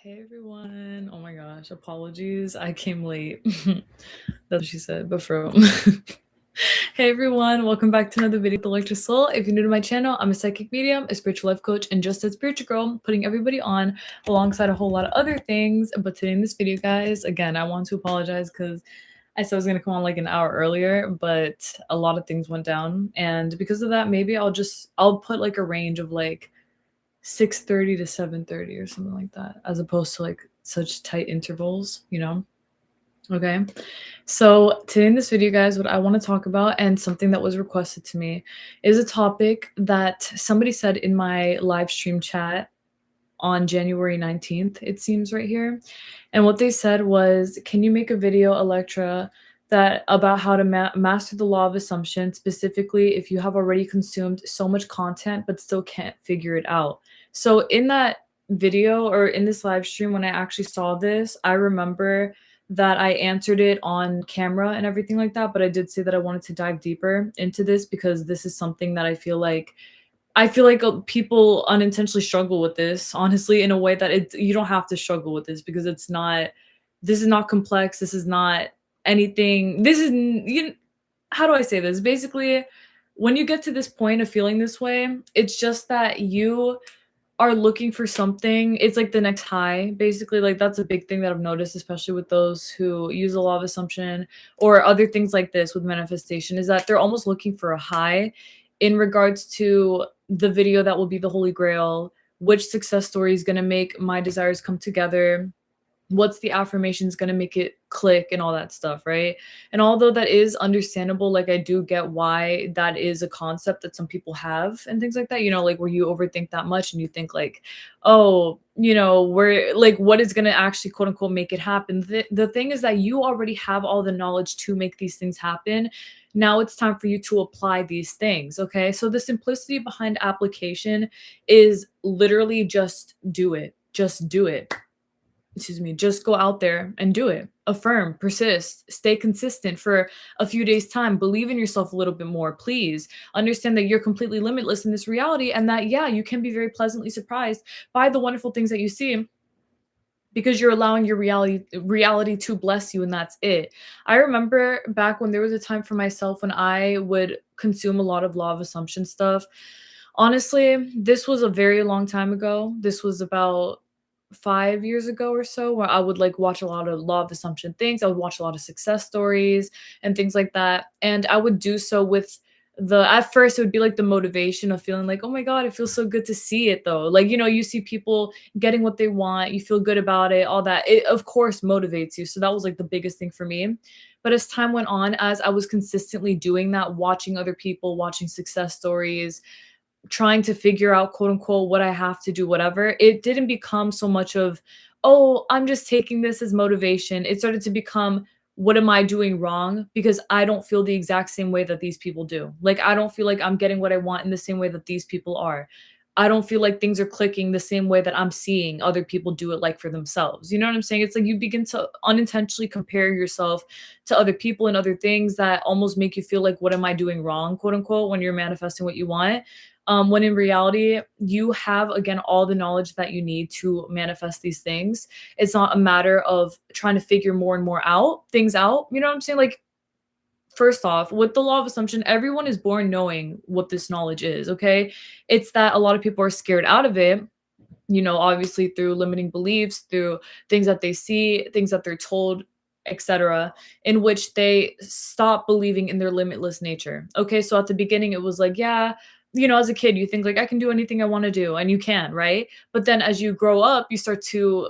Hey everyone. Oh my gosh, apologies. I came late. That's what she said, but for real. Hey everyone, welcome back to another video with Electric Soul. If you're new to my channel, I'm a psychic medium, a spiritual life coach, and just a spiritual girl, putting everybody on alongside a whole lot of other things. But today in this video, guys, again, I want to apologize because I said I was gonna come on like an hour earlier, but a lot of things went down. And because of that, maybe I'll put like a range of like 6:30 to 7:30 or something like that, as opposed to like such tight intervals, you know? Okay. So today in this video, guys, what I want to talk about and something that was requested to me is a topic that somebody said in my live stream chat on January 19th, it seems right here. And what they said was, can you make a video, Electra, that about how to master the law of assumption, specifically if you have already consumed so much content but still can't figure it out? So in that video or in this live stream, when I actually saw this, I remember that I answered it on camera and everything like that, but I did say that I wanted to dive deeper into this because this is something that I feel like people unintentionally struggle with this, honestly, in a way that you don't have to struggle with this because this is not complex. This is not anything. This is, how do I say this? Basically, when you get to this point of feeling this way, it's just that you are looking for something. It's like the next high, basically. Like that's a big thing that I've noticed, especially with those who use the law of assumption or other things like this with manifestation, is that they're almost looking for a high in regards to the video that will be the holy grail, which success story is going to make my desires come together, what's the affirmations going to make it click and all that stuff, right? And although that is understandable, like I do get why that is a concept that some people have and things like that, like where you overthink that much and you think like, oh, we're like, what is going to actually quote unquote make it happen? The thing is that you already have all the knowledge to make these things happen. Now it's time for you to apply these things. Okay, so the simplicity behind application is literally just do it. Just do it. Excuse me, just go out there and do it. Affirm, persist, stay consistent for a few days' time. Believe in yourself a little bit more. Please understand that you're completely limitless in this reality and that, yeah, you can be very pleasantly surprised by the wonderful things that you see because you're allowing your reality to bless you, and that's it. I remember back when there was a time for myself when I would consume a lot of law of assumption stuff. Honestly, this was a very long time ago. This was about 5 years ago or so, where I would like watch a lot of law of assumption things. I would watch a lot of success stories and things like that. And I would do so with at first it would be like the motivation of feeling like, oh my God, it feels so good to see it though. Like, you see people getting what they want, you feel good about it, all that. It of course motivates you. So that was like the biggest thing for me. But as time went on, as I was consistently doing that, watching other people, watching success stories, trying to figure out quote unquote what I have to do, whatever, it didn't become so much of, oh, I'm just taking this as motivation. It started to become, what am I doing wrong? Because I don't feel the exact same way that these people do. Like, I don't feel like I'm getting what I want in the same way that these people are. I don't feel like things are clicking the same way that I'm seeing other people do it like for themselves. You know what I'm saying? It's like you begin to unintentionally compare yourself to other people and other things that almost make you feel like, what am I doing wrong, quote unquote, when you're manifesting what you want. When in reality, you have, again, all the knowledge that you need to manifest these things. It's not a matter of trying to figure more and more things out. You know what I'm saying? Like, first off, with the law of assumption, everyone is born knowing what this knowledge is, okay? It's that a lot of people are scared out of it, obviously through limiting beliefs, through things that they see, things that they're told, etc., in which they stop believing in their limitless nature. Okay, so at the beginning it was like, yeah, as a kid you think like I can do anything I want to do, and you can, right? But then as you grow up, you start to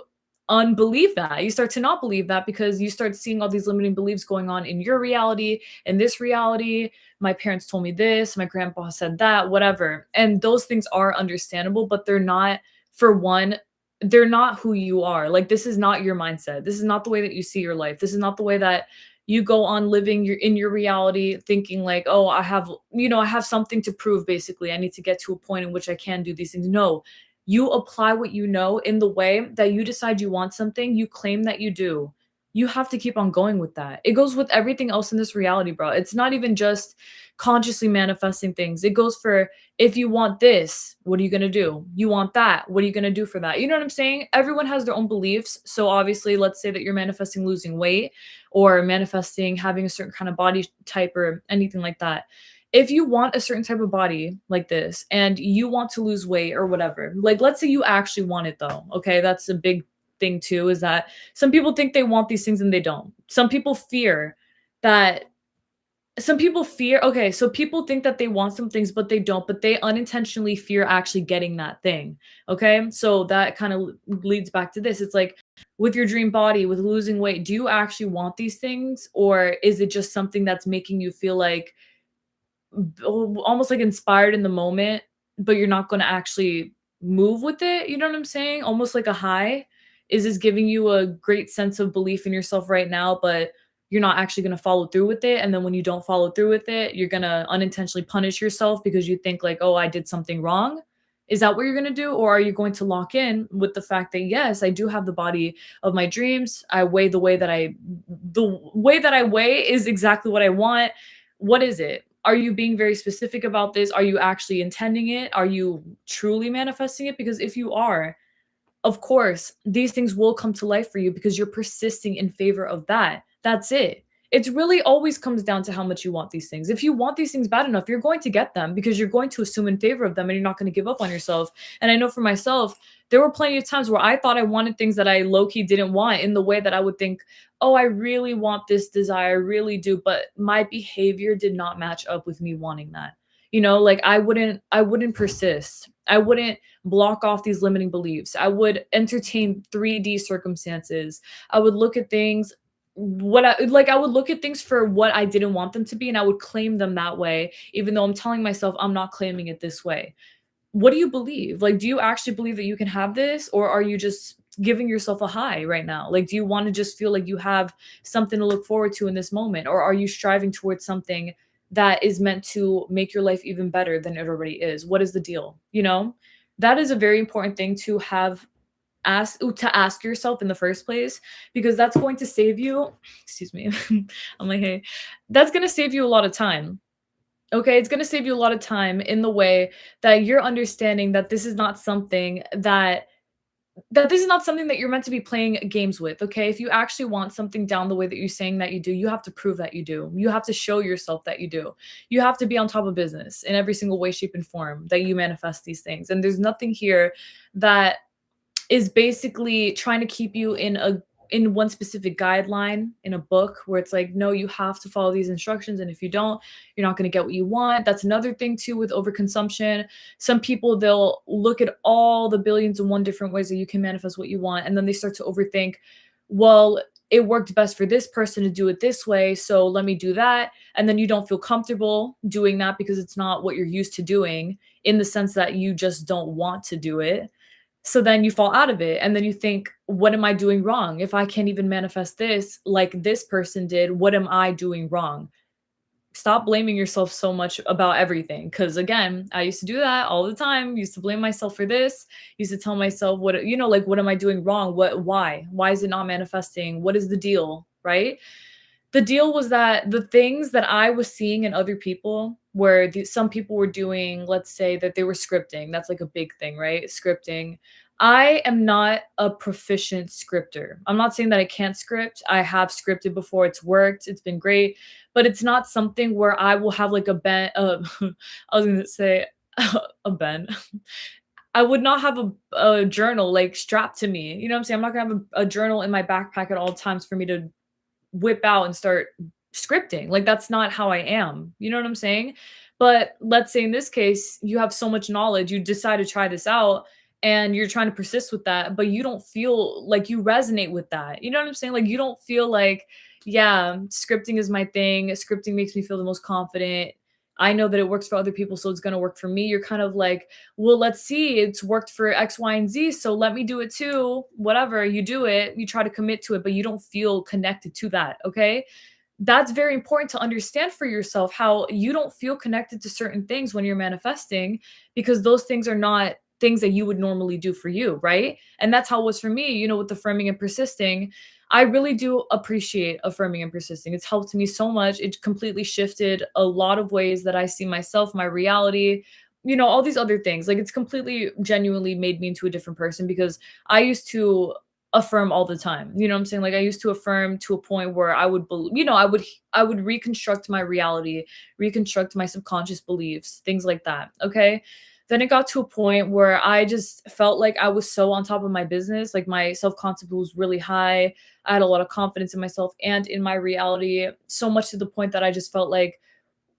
unbelieve that. You start to not believe that because you start seeing all these limiting beliefs going on in your reality, in this reality. My parents told me this, my grandpa said that, whatever. And those things are understandable, but they're not, for one, they're not who you are. Like, this is not your mindset. This is not the way that you see your life. This is not the way that you go on living in your reality, thinking like, oh, I have something to prove. Basically, I need to get to a point in which I can do these things. No, you apply what you know in the way that you decide you want something, you claim that you do. you have to keep on going with that. It goes with everything else in this reality, bro. It's not even just consciously manifesting things. It goes for, if you want this, what are you going to do? You want that, what are you going to do for that? You know what I'm saying? Everyone has their own beliefs. So obviously, let's say that you're manifesting losing weight or manifesting having a certain kind of body type or anything like that. If you want a certain type of body like this and you want to lose weight or whatever, like let's say you actually want it though, okay? That's a big thing too, is that some people think they want these things and they don't. That some people fear, okay, so people think that they want some things, but they don't, but they unintentionally fear actually getting that thing. Okay. So that kind of leads back to this. It's like with your dream body, with losing weight, do you actually want these things? Or is it just something that's making you feel like almost like inspired in the moment, but you're not gonna actually move with it, you know what I'm saying? Almost like a high. Is this giving you a great sense of belief in yourself right now, but you're not actually gonna follow through with it, and then when you don't follow through with it, you're gonna unintentionally punish yourself because you think like, "Oh, I did something wrong?" Is that what you're gonna do? Or are you going to lock in with the fact that, "Yes, I do have the body of my dreams. I weigh the way that I weigh is exactly what I want. What is it? Are you being very specific about this? Are you actually intending it? Are you truly manifesting it? Because if you are, of course, these things will come to life for you because you're persisting in favor of that. That's it. It's really always comes down to how much you want these things. If you want these things bad enough, you're going to get them because you're going to assume in favor of them and you're not going to give up on yourself. And I know for myself, there were plenty of times where I thought I wanted things that I low key didn't want in the way that I would think, oh, I really want this desire, I really do. But my behavior did not match up with me wanting that. You know, like I wouldn't persist. I wouldn't block off these limiting beliefs. I would entertain 3D circumstances. I would look at things I would look at things for what I didn't want them to be and I would claim them that way even though I'm telling myself I'm not claiming it this way. What do you believe? Like, do you actually believe that you can have this, or are you just giving yourself a high right now? Like, do you want to just feel like you have something to look forward to in this moment, or are you striving towards something that is meant to make your life even better than it already is? What is the deal? You know, that is a very important thing to have ask yourself in the first place because that's going to save you. Excuse me. I'm like, hey, that's going to save you a lot of time. Okay, it's gonna save you a lot of time in the way that you're understanding that this is not something that you're meant to be playing games with, okay? If you actually want something down the way that you're saying that you do, you have to prove that you do. You have to show yourself that you do. You have to be on top of business in every single way, shape, and form that you manifest these things. And there's nothing here that is basically trying to keep you in one specific guideline in a book where it's like, no, you have to follow these instructions. And if you don't, you're not going to get what you want. That's another thing too with overconsumption. Some people, they'll look at all the billions and one different ways that you can manifest what you want. And then they start to overthink, well, it worked best for this person to do it this way. So let me do that. And then you don't feel comfortable doing that because it's not what you're used to doing in the sense that you just don't want to do it. So then you fall out of it and then you think, what am I doing wrong? If I can't even manifest this like this person did, what am I doing wrong? Stop blaming yourself so much about everything. Cause again, I used to do that all the time. Used to blame myself for this. Used to tell myself like, what am I doing wrong? Why is it not manifesting? What is the deal? Right? The deal was that the things that I was seeing in other people where some people were doing, let's say that they were scripting. That's like a big thing, right? Scripting. I am not a proficient scripter. I'm not saying that I can't script. I have scripted before. It's worked. It's been great, but it's not something where I will have like a ben. I was going to say a ben. I would not have a journal like strapped to me. You know what I'm saying? I'm not gonna have a journal in my backpack at all times for me to whip out and start scripting. Like that's not how I am. You know what I'm saying? But let's say in this case, you have so much knowledge, you decide to try this out and you're trying to persist with that, but you don't feel like you resonate with that. You know what I'm saying? Like you don't feel like, yeah, scripting is my thing. Scripting makes me feel the most confident. I know that it works for other people, so it's going to work for me. You're kind of like, well, let's see, it's worked for X, Y, and Z, so let me do it too. Whatever, you do it, you try to commit to it, but you don't feel connected to that, okay? That's very important to understand for yourself how you don't feel connected to certain things when you're manifesting because those things are not things that you would normally do for you, right? And that's how it was for me, with the affirming and persisting. I really do appreciate affirming and persisting. It's helped me so much. It completely shifted a lot of ways that I see myself, my reality, all these other things. Like it's completely genuinely made me into a different person because I used to affirm all the time. You know what I'm saying? Like I used to affirm to a point where I would I would reconstruct my reality, reconstruct my subconscious beliefs, things like that. Okay? Then it got to a point where I just felt like I was so on top of my business, like my self-concept was really high. I had a lot of confidence in myself and in my reality, so much to the point that I just felt like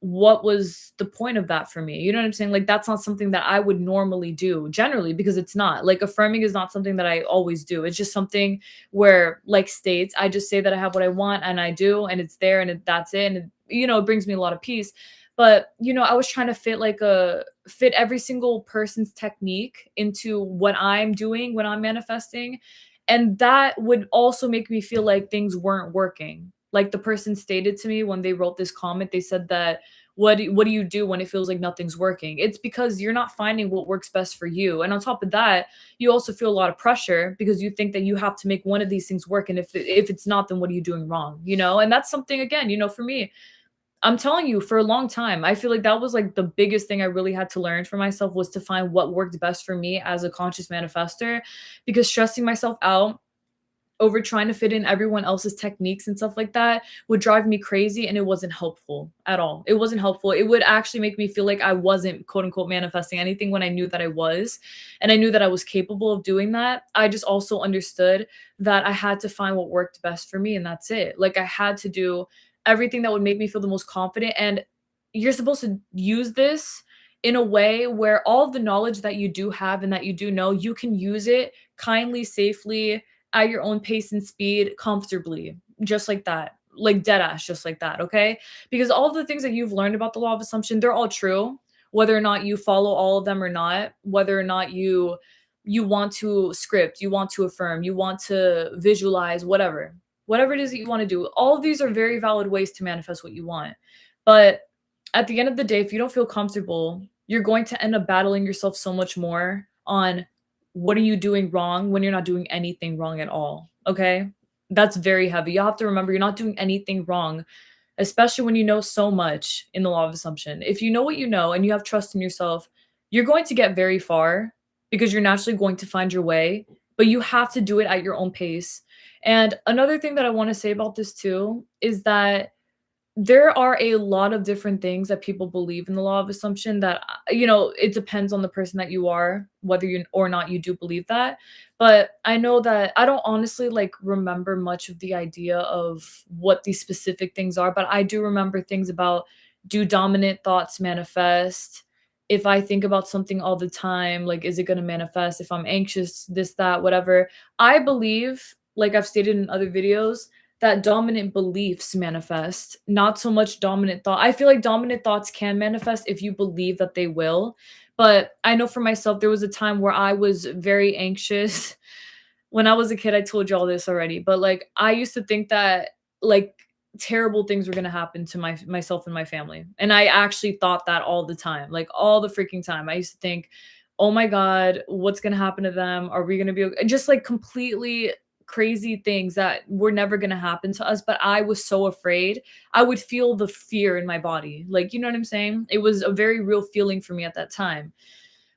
what was the point of that for me? You know what I'm saying? Like that's not something that I would normally do generally because it's not. Like affirming is not something that I always do. It's just something where like states, I just say that I have what I want and I do and it's there and that's it and it brings me a lot of peace. But, I was trying to fit every single person's technique into what I'm doing when I'm manifesting, and that would also make me feel like things weren't working. Like the person stated to me when they wrote this comment, they said that what do you do when it feels like nothing's working? It's because you're not finding what works best for you. And on top of that, you also feel a lot of pressure because you think that you have to make one of these things work. And if it's not, then what are you doing wrong? And that's something again, for me, I'm telling you, for a long time, I feel like that was like the biggest thing I really had to learn for myself was to find what worked best for me as a conscious manifester, because stressing myself out over trying to fit in everyone else's techniques and stuff like that would drive me crazy, and it wasn't helpful at all. It wasn't helpful. It would actually make me feel like I wasn't quote unquote manifesting anything when I knew that I was, and I knew that I was capable of doing that. I just also understood that I had to find what worked best for me, and that's it. Like I had to do everything that would make me feel the most confident, and you're supposed to use this in a way where all of the knowledge that you do have and that you do know, you can use it kindly, safely, at your own pace and speed comfortably, just like that, like dead ass, just like that. Okay. Because all of the things that you've learned about the law of assumption, they're all true, whether or not you follow all of them or not, whether or not you want to script, you want to affirm, you want to visualize, whatever it is that you want to do. All of these are very valid ways to manifest what you want. But at the end of the day, if you don't feel comfortable, you're going to end up battling yourself so much more on what are you doing wrong when you're not doing anything wrong at all. Okay. That's very heavy. You have to remember you're not doing anything wrong, especially when you know so much in the law of assumption. If you know what you know and you have trust in yourself, you're going to get very far because you're naturally going to find your way, but you have to do it at your own pace. And another thing that I want to say about this too is that there are a lot of different things that people believe in the law of assumption that, it depends on the person that you are, whether you or not you do believe that. But I know that I don't honestly like remember much of the idea of what these specific things are, but I do remember things about, do dominant thoughts manifest? If I think about something all the time, like, is it going to manifest? If I'm anxious, this, that, whatever. I believe, like I've stated in other videos, that dominant beliefs manifest, not so much dominant thought. I feel like dominant thoughts can manifest if you believe that they will. But I know for myself, there was a time where I was very anxious. When I was a kid, I told you all this already, but like I used to think that like terrible things were gonna happen to myself and my family. And I actually thought that all the time, like all the freaking time. I used to think, oh my God, what's gonna happen to them? Are we gonna be okay? Just like completely crazy things that were never going to happen to us, but I was so afraid. I would feel the fear in my body. Like, you know what I'm saying? It was a very real feeling for me at that time.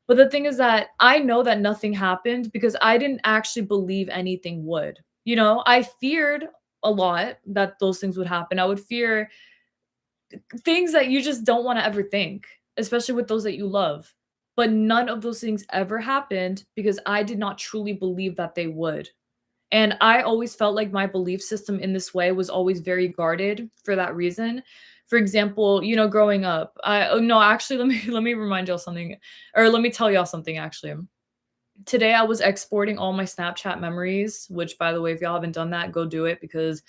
But the thing is that I know that nothing happened because I didn't actually believe anything would. I feared a lot that those things would happen. I would fear things that you just don't want to ever think, especially with those that you love. But none of those things ever happened because I did not truly believe that they would. And I always felt like my belief system in this way was always very guarded for that reason. For example, growing up, I oh, no, actually, let me remind y'all something, or let me tell y'all something actually. Today I was exporting all my Snapchat memories, which by the way, if y'all haven't done that, go do it because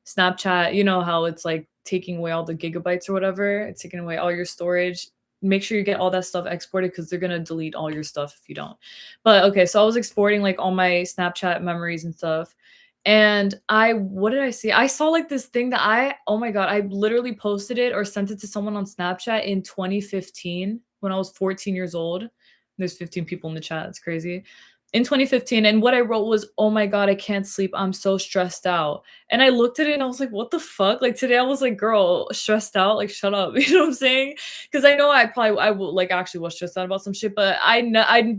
Snapchat, you know how it's like taking away all the gigabytes or whatever, it's taking away all your storage. Make sure you get all that stuff exported because they're gonna delete all your stuff if you don't. But okay, so I was exporting like all my Snapchat memories and stuff. And what did I see? I saw like this thing that oh my God, I literally posted it or sent it to someone on Snapchat in 2015 when I was 14 years old. There's 15 people in the chat. It's crazy. in 2015, and what I wrote was, "Oh my god, I can't sleep. I'm so stressed out." And I looked at it and I was like, "What the fuck?" Like today I was like, "Girl, stressed out? Like shut up." You know what I'm saying? Because I know I will like actually was stressed out about some shit, but I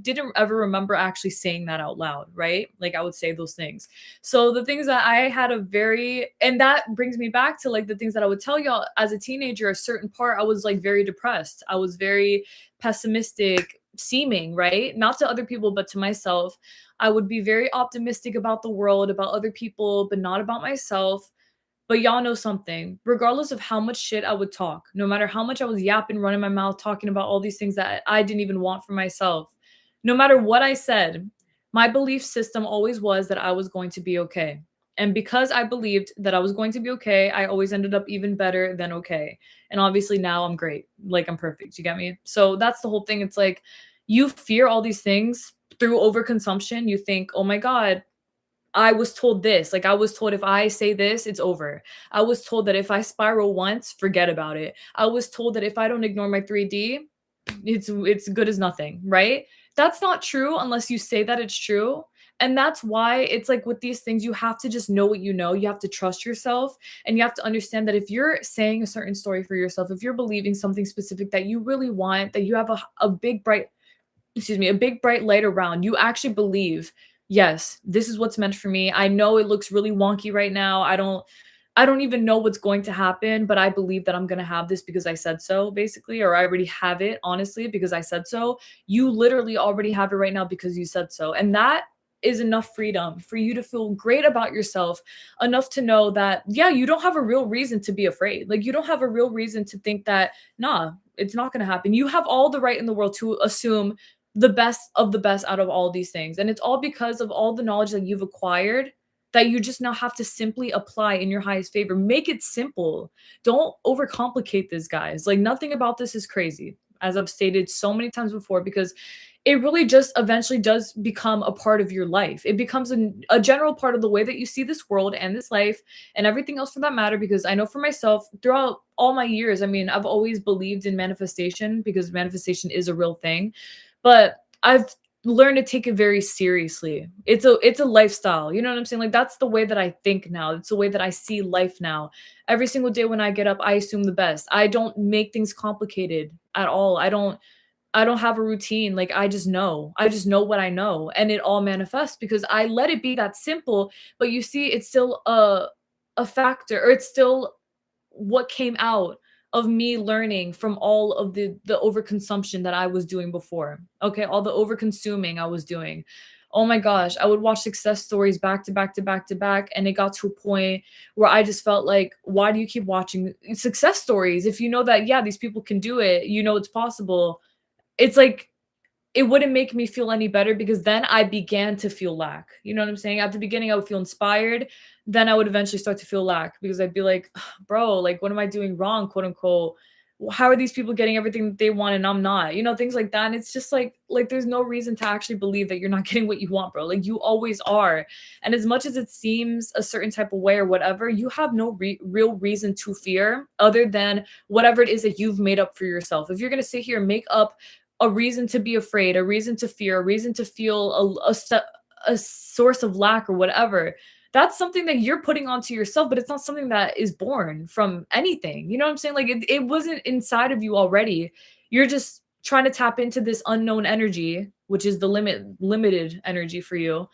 didn't ever remember actually saying that out loud, right? Like I would say those things. So the things that I had a very and that brings me back to like the things that I would tell y'all as a teenager, a certain part I was like very depressed. I was very pessimistic seeming, right? Not to other people, but to myself. I would be very optimistic about the world, about other people, but not about myself. But y'all know something. Regardless of how much shit I would talk, no matter how much I was yapping, running my mouth, talking about all these things that I didn't even want for myself, no matter what I said, my belief system always was that I was going to be okay. And because I believed that I was going to be okay, I always ended up even better than okay. And obviously now I'm great. Like I'm perfect. You get me? So that's the whole thing. It's like you fear all these things through overconsumption. You think, oh my God, I was told this. Like I was told if I say this, it's over. I was told that if I spiral once, forget about it. I was told that if I don't ignore my 3D, it's good as nothing, right? That's not true unless you say that it's true. And that's why it's like with these things, you have to just know what you know. You have to trust yourself and you have to understand that if you're saying a certain story for yourself, if you're believing something specific that you really want, that you have a big bright a big bright light around, you actually believe, yes, this is what's meant for me. I know it looks really wonky right now. I don't even know what's going to happen, but I believe that I'm going to have this because I said so, basically, or I already have it, honestly, because I said so. You literally already have it right now because you said so. And that is enough freedom for you to feel great about yourself, enough to know that, yeah, you don't have a real reason to be afraid. Like, you don't have a real reason to think that, nah, it's not going to happen. You have all the right in the world to assume the best of the best out of all these things. And it's all because of all the knowledge that you've acquired that you just now have to simply apply in your highest favor. Make it simple. Don't overcomplicate this, guys. Like nothing about this is crazy, as I've stated so many times before, because it really just eventually does become a part of your life. It becomes a general part of the way that you see this world and this life and everything else for that matter. Because I know for myself, throughout all my years, I mean, I've always believed in manifestation because manifestation is a real thing. But I've learned to take it very seriously. It's a lifestyle. You know what I'm saying? Like that's the way that I think now. It's the way that I see life now. Every single day when I get up, I assume the best. I don't make things complicated at all. I don't have a routine. Like I just know. I just know what I know and it all manifests because I let it be that simple, but you see it's still a factor or it's still what came out of me learning from all of the overconsumption that I was doing before. Okay, all the overconsuming I was doing. Oh my gosh, I would watch success stories back to back to back to back and it got to a point where I just felt like why do you keep watching success stories if you know that yeah, these people can do it, you know it's possible. It's like it wouldn't make me feel any better because then I began to feel lack. You know what I'm saying? At the beginning, I would feel inspired. Then I would eventually start to feel lack because I'd be like, bro, like, what am I doing wrong, quote unquote? How are these people getting everything that they want and I'm not? You know, things like that. And it's just like there's no reason to actually believe that you're not getting what you want, bro. Like you always are. And as much as it seems a certain type of way or whatever, you have no real reason to fear other than whatever it is that you've made up for yourself. If you're gonna sit here and make up a reason to be afraid, a reason to fear, a reason to feel a source of lack or whatever. That's something that you're putting onto yourself, but it's not something that is born from anything. You know what I'm saying? Like it wasn't inside of you already. You're just trying to tap into this unknown energy, which is the limited energy for you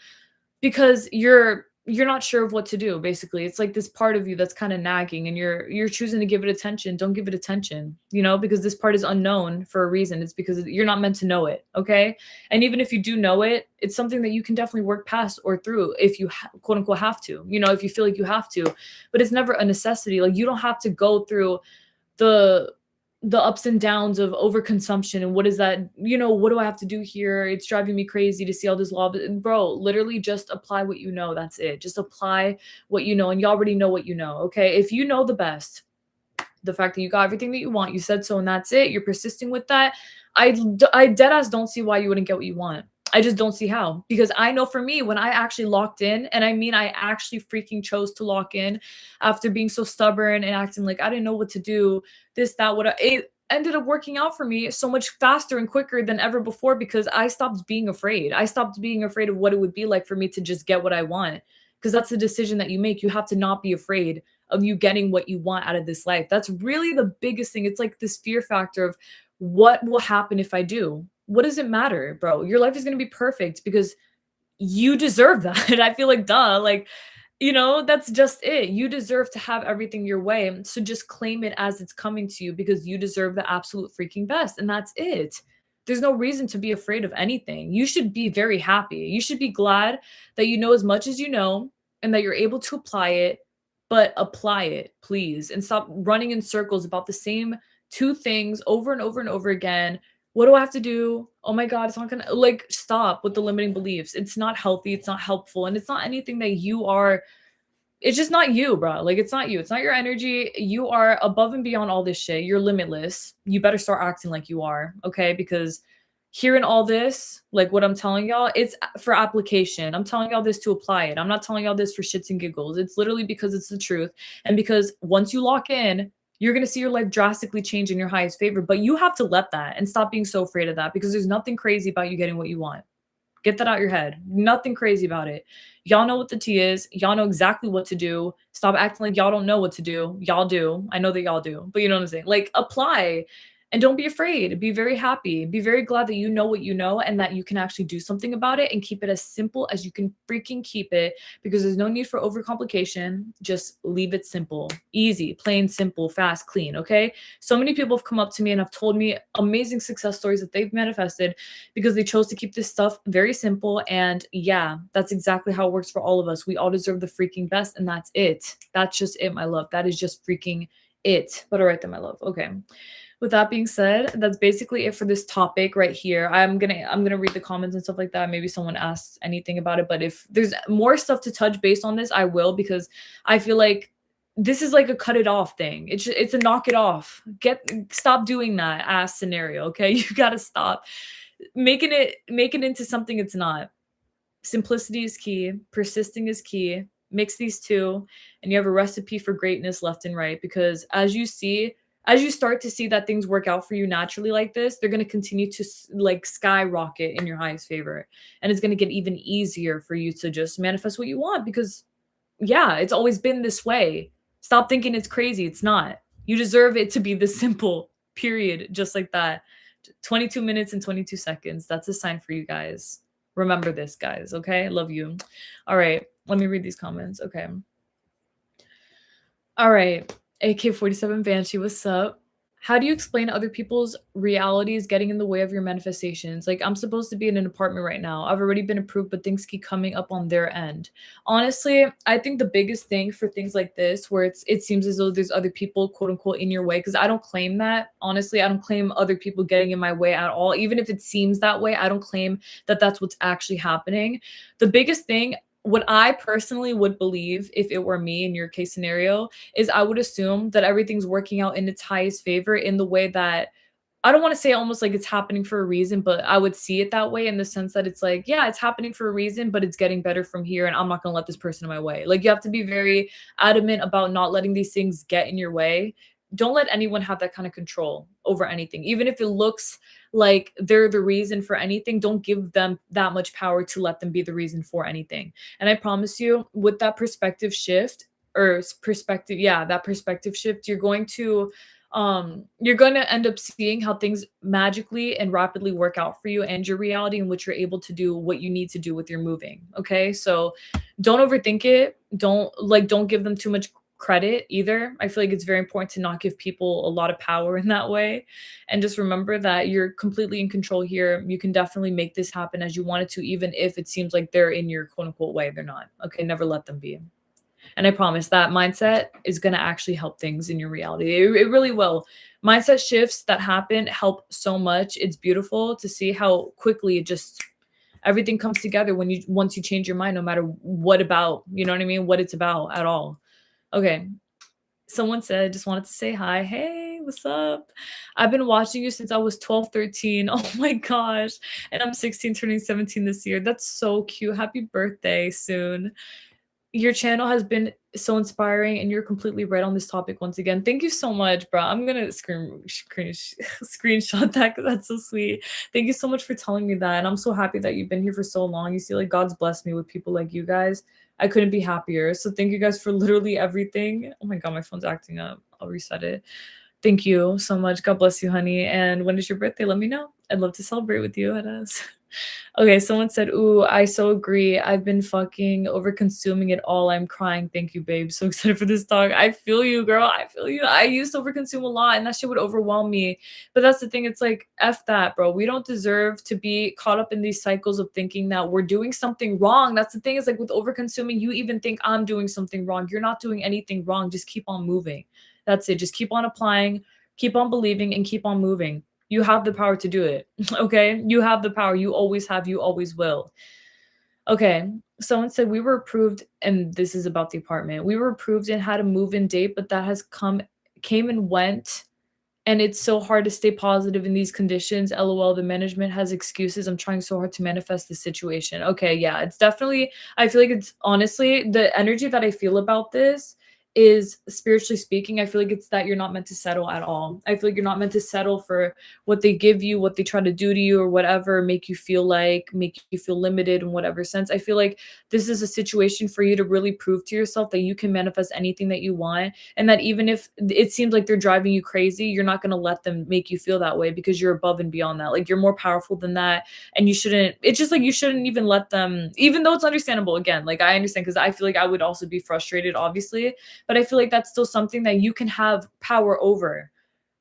because you're not sure of what to do basically. It's like this part of you that's kind of nagging and you're choosing to give it attention. Don't give it attention, you know, because this part is unknown for a reason. It's because you're not meant to know it, okay? And even if you do know it, it's something that you can definitely work past or through if you quote unquote have to, you know, if you feel like you have to. But it's never a necessity. Like you don't have to go through the the ups and downs of overconsumption and what is that, you know, what do I have to do here? It's driving me crazy to see all this law. But bro, literally just apply what you know. That's it. Just apply what you know. And you already know what you know. Okay. If you know the best, the fact that you got everything that you want, you said so, and that's it. You're persisting with that. I dead ass don't see why you wouldn't get what you want. I just don't see how. Because I know for me, when I actually locked in, and I mean, I actually freaking chose to lock in after being so stubborn and acting like I didn't know what to do, this, that, what, ended up working out for me so much faster and quicker than ever before because I stopped being afraid. I stopped being afraid of what it would be like for me to just get what I want. Because that's the decision that you make. You have to not be afraid of you getting what you want out of this life. That's really the biggest thing. It's like this fear factor of what will happen if I do? What does it matter, bro? Your life is going to be perfect because you deserve that. And I feel like, duh, like, you know, that's just it. You deserve to have everything your way. So just claim it as it's coming to you because you deserve the absolute freaking best. And that's it. There's no reason to be afraid of anything. You should be very happy. You should be glad that you know as much as you know and that you're able to apply it, but apply it, please. And stop running in circles about the same two things over and over and over again. What do I have to do? Oh my God, it's not gonna, like, stop with the limiting beliefs. It's not healthy. It's not helpful. And it's not anything that you are, it's just not you, bro. Like, it's not you. It's not your energy. You are above and beyond all this shit. You're limitless. You better start acting like you are, okay? Because hearing all this, like what I'm telling y'all, it's for application. I'm telling y'all this to apply it. I'm not telling y'all this for shits and giggles. It's literally because it's the truth. And because once you lock in, you're going to see your life drastically change in your highest favor. But you have to let that and stop being so afraid of that because there's nothing crazy about you getting what you want. Get that out your head. Nothing crazy about it. Y'all know what the tea is. Y'all know exactly what to do. Stop acting like y'all don't know what to do. Y'all do. I know that y'all do. But you know what I'm saying? Like, apply. And don't be afraid. Be very happy. Be very glad that you know what you know and that you can actually do something about it and keep it as simple as you can freaking keep it because there's no need for overcomplication. Just leave it simple, easy, plain, simple, fast, clean, okay? So many people have come up to me and have told me amazing success stories that they've manifested because they chose to keep this stuff very simple. And yeah, that's exactly how it works for all of us. We all deserve the freaking best and that's it. That's just it, my love. That is just freaking it. But all right then, my love. Okay. With that being said, that's basically it for this topic right here. I'm gonna read the comments and stuff like that. Maybe someone asks anything about it, but if there's more stuff to touch based on this, I will because I feel like this is like a cut it off thing. It's a knock it off. Stop doing that ass scenario, okay? You gotta stop making it into something it's not. Simplicity is key. Persisting is key. Mix these two, and you have a recipe for greatness left and right because as you start to see that things work out for you naturally like this, they're going to continue to like skyrocket in your highest favor. And it's going to get even easier for you to just manifest what you want because yeah, it's always been this way. Stop thinking it's crazy. It's not. You deserve it to be this simple, period. Just like that. 22 minutes and 22 seconds. That's a sign for you guys. Remember this, guys. Okay. Love you. All right. Let me read these comments. Okay. All right. AK-47 Banshee, what's up? How do you explain other people's realities getting in the way of your manifestations? Like, I'm supposed to be in an apartment right now. I've already been approved, but things keep coming up on their end. Honestly, I think the biggest thing for things like this, where it seems as though there's other people, quote unquote, in your way, because I don't claim that. Honestly, I don't claim other people getting in my way at all. Even if it seems that way, I don't claim that that's what's actually happening. The biggest thing, what I personally would believe if it were me in your case scenario is I would assume that everything's working out in its highest favor in the way that I don't want to say almost like it's happening for a reason, but I would see it that way in the sense that it's like, yeah, it's happening for a reason, but it's getting better from here. And I'm not going to let this person in my way. Like, you have to be very adamant about not letting these things get in your way. Don't let anyone have that kind of control over anything. Even if it looks like they're the reason for anything, don't give them that much power to let them be the reason for anything. And I promise you, with that perspective shift, that perspective shift, you're going to end up seeing how things magically and rapidly work out for you and your reality in which you're able to do what you need to do with your moving. Okay. So don't overthink it. Don't give them too much credit either. I feel like it's very important to not give people a lot of power in that way. And just remember that you're completely in control here. You can definitely make this happen as you want it to, even if it seems like they're in your quote unquote way. They're not. Okay. Never let them be. And I promise that mindset is going to actually help things in your reality. It really will. Mindset shifts that happen help so much. It's beautiful to see how quickly it just everything comes together once you change your mind, no matter what about, you know what I mean? What it's about at all. Okay. Someone said, just wanted to say hi. Hey, what's up? I've been watching you since I was 12, 13. Oh my gosh. And I'm 16, turning 17 this year. That's so cute. Happy birthday soon. Your channel has been so inspiring, and you're completely right on this topic once again. Thank you so much, bro. I'm gonna screenshot that because that's so sweet. Thank you so much for telling me that, and I'm so happy that you've been here for so long. You see, like, God's blessed me with people like you guys. I couldn't be happier. So thank you guys for literally everything. Oh my god, my phone's acting up. I'll reset it. Thank you so much. God bless you, honey. And when is your birthday? Let me know. I'd love to celebrate with you at us. Okay, someone said, "Ooh, I so agree. I've been fucking over consuming it all. I'm crying. Thank you, babe. So excited for this talk. I feel you, girl. I feel you. I used to overconsume a lot, and that shit would overwhelm me. But that's the thing. It's like, F that, bro. We don't deserve to be caught up in these cycles of thinking that we're doing something wrong. That's the thing. Is like with overconsuming, you even think I'm doing something wrong. You're not doing anything wrong. Just keep on moving. That's it. Just keep on applying, keep on believing, and keep on moving. You have the power to do it. Okay? You have the power. You always have, you always will. Okay. Someone said we were approved, and this is about the apartment. We were approved and had a move-in date, but that has came and went, and it's so hard to stay positive in these conditions. LOL, the management has excuses. I'm trying so hard to manifest the situation. Okay, yeah, it's definitely, I feel like it's honestly the energy that I feel about this is, spiritually speaking, I feel like it's that you're not meant to settle at all. I feel like you're not meant to settle for what they give you, what they try to do to you, or whatever, make you feel limited in whatever sense. I feel like this is a situation for you to really prove to yourself that you can manifest anything that you want, and that even if it seems like they're driving you crazy, you're not going to let them make you feel that way, because you're above and beyond that. Like, you're more powerful than that, and you shouldn't, it's just like you shouldn't even let them, even though it's understandable. Again, like, I understand, because I feel like I would also be frustrated, obviously, but I feel like that's still something that you can have power over.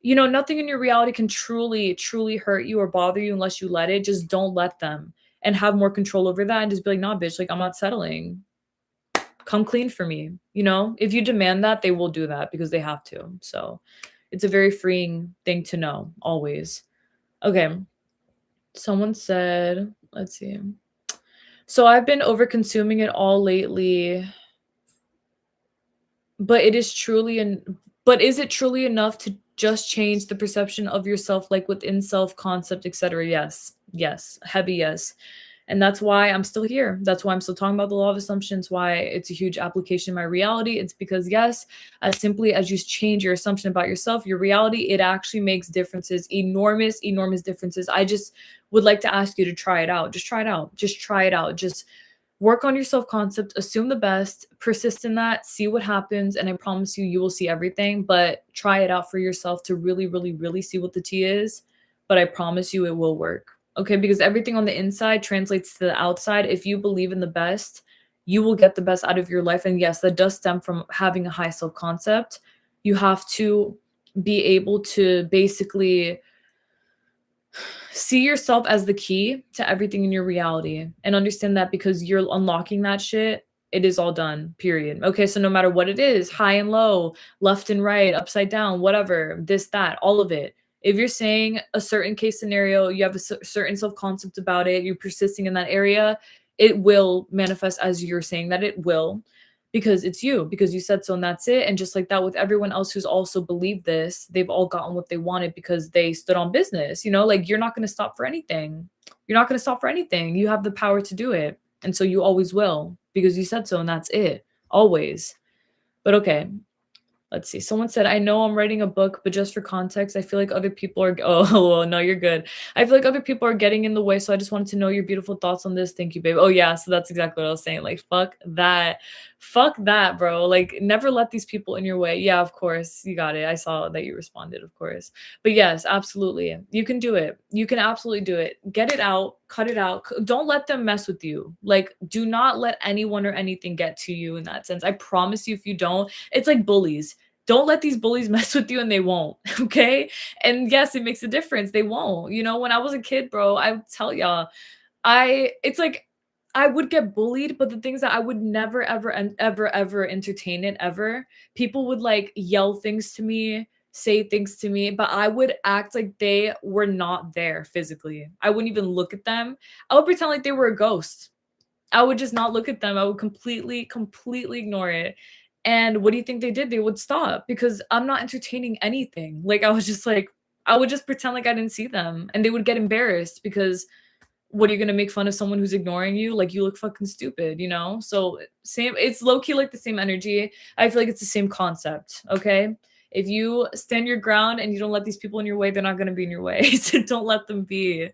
You know, nothing in your reality can truly, truly hurt you or bother you unless you let it. Just don't let them, and have more control over that, and just be like, nah, bitch, like, I'm not settling. Come clean for me. You know, if you demand that, they will do that because they have to. So it's a very freeing thing to know, always. Okay. Someone said, let's see. So I've been over consuming it all lately, but it is truly but is it truly enough to just change the perception of yourself, like within self-concept, etc.? Yes. Yes. Heavy yes. And that's why I'm still here. That's why I'm still talking about the law of assumptions, why it's a huge application in my reality. It's because, yes, as simply as you change your assumption about yourself, your reality, it actually makes differences, enormous, enormous differences. I just would like to ask you to try it out. Just try it out. Just try it out. Just work on your self-concept, assume the best, persist in that, see what happens, and I promise you, you will see everything. But try it out for yourself to really, really, really see what the tea is. But I promise you it will work. Okay? Because everything on the inside translates to the outside. If you believe in the best, you will get the best out of your life. And yes, that does stem from having a high self-concept. You have to be able to basically see yourself as the key to everything in your reality, and understand that because you're unlocking that shit, it is all done, period. Okay, so no matter what it is, high and low, left and right, upside down, whatever, this, that, all of it. If you're saying a certain case scenario, you have a certain self-concept about it, you're persisting in that area, it will manifest as you're saying that it will, because it's you, because you said so, and that's it. And just like that with everyone else who's also believed this, they've all gotten what they wanted because they stood on business. You know, like, you're not going to stop for anything. You're not going to stop for anything. You have the power to do it, and so you always will, because you said so, and that's it, always. But okay, let's see. Someone said, I know I'm writing a book, but just for context, I feel like other people are, oh, well, no, you're good. I feel like other people are getting in the way. So I just wanted to know your beautiful thoughts on this. Thank you, babe. Oh, yeah. So that's exactly what I was saying. Like, fuck that. Fuck that, bro. Like, never let these people in your way. Yeah, of course. You got it. I saw that you responded, of course. But yes, absolutely. You can do it. You can absolutely do it. Get it out. Cut it out. Don't let them mess with you. Like, do not let anyone or anything get to you in that sense. I promise you, if you don't, it's like bullies. Don't let these bullies mess with you, and they won't, okay? And yes, it makes a difference. They won't. You know, when I was a kid, bro, I would tell y'all, it's like I would get bullied, but the things that I would never, ever, and ever, ever entertain it ever. People would like yell things to me, say things to me, but I would act like they were not there physically. I wouldn't even look at them. I would pretend like they were a ghost. I would just not look at them. I would completely, completely ignore it. And what do you think they did? They would stop, because I'm not entertaining anything. Like, I was just like, I would just pretend like I didn't see them, and they would get embarrassed because what are you gonna make fun of someone who's ignoring you? Like, you look fucking stupid, you know? So same, it's low-key like the same energy. I feel like it's the same concept, okay? If you stand your ground and you don't let these people in your way, they're not gonna be in your way. So don't let them be.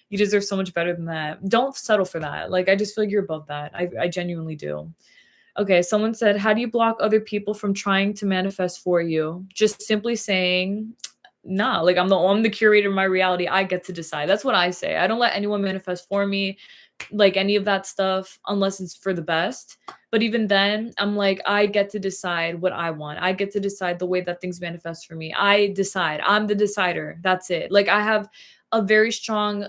You deserve so much better than that. Don't settle for that. Like, I just feel like you're above that. I genuinely do. Okay, someone said, how do you block other people from trying to manifest for you? Just simply saying, nah, like I'm the curator of my reality. I get to decide. That's what I say. I don't let anyone manifest for me, like any of that stuff, unless it's for the best. But even then, I'm like, I get to decide what I want. I get to decide the way that things manifest for me. I decide. I'm the decider. That's it. Like, I have a very strong,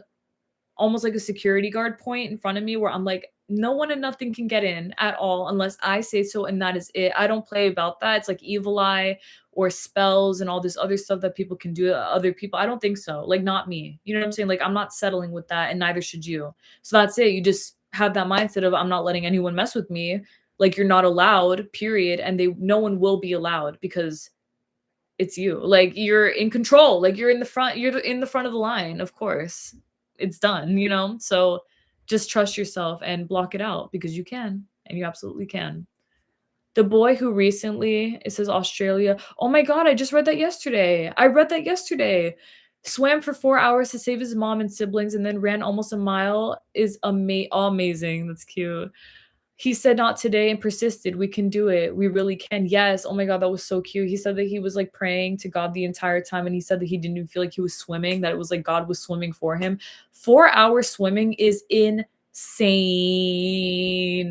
almost like a security guard point in front of me where I'm like, no one and nothing can get in at all unless I say so, and that is it. I don't play about that. It's like evil eye or spells and all this other stuff that people can do to other people. I don't think so. Like, not me. You know what I'm saying? Like, I'm not settling with that, and neither should you. So that's it. You just have that mindset of, I'm not letting anyone mess with me. Like, you're not allowed, period. And no one will be allowed because it's you. Like, you're in control. Like, you're in the front. You're in the front of the line, of course. It's done, you know? So just trust yourself and block it out because you can, and you absolutely can. The boy who recently, it says Australia. Oh my God, I just read that yesterday. I read that yesterday. Swam for 4 hours to save his mom and siblings and then ran almost a mile is amazing. That's cute. He said, "Not today," and persisted. "We can do it. We really can." Yes. Oh my God, that was so cute. He said that he was like praying to God the entire time, and he said that he didn't even feel like he was swimming, that it was like God was swimming for him. 4 hours swimming is insane.